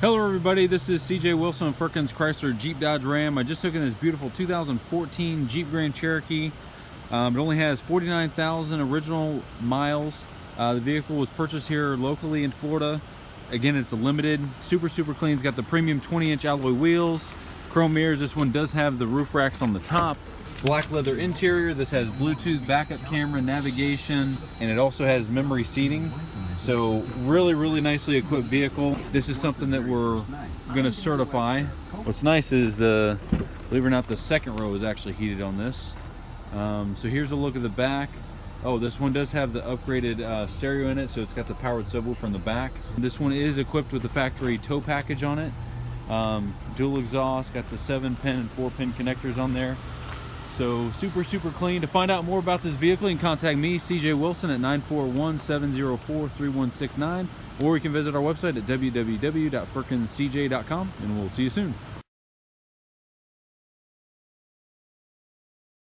Hello everybody, this is CJ Wilson of Firkins Chrysler Jeep Dodge Ram. I just took in this beautiful 2014 Jeep Grand Cherokee. It only has 49,000 original miles. The vehicle was purchased here locally in Florida. Again, it's a limited, super clean. It's got the premium 20-inch alloy wheels, chrome mirrors. This one does have the roof racks on the top. Black leather interior. This has Bluetooth backup camera, navigation, and it also has memory seating. So really nicely equipped vehicle. This is something that we're gonna certify. What's nice is believe it or not, the second row is actually heated on this. So here's a look at the back. Oh, this one does have the upgraded stereo in it, so it's got the powered subwoofer in the back. This one is equipped with the factory tow package on it. Dual exhaust, got the 7-pin and 4-pin connectors on there. So super clean. To find out more about this vehicle, you can contact me, CJ Wilson, at 941-704-3169, or you can visit our website at www.firkinscj.com, and we'll see you soon.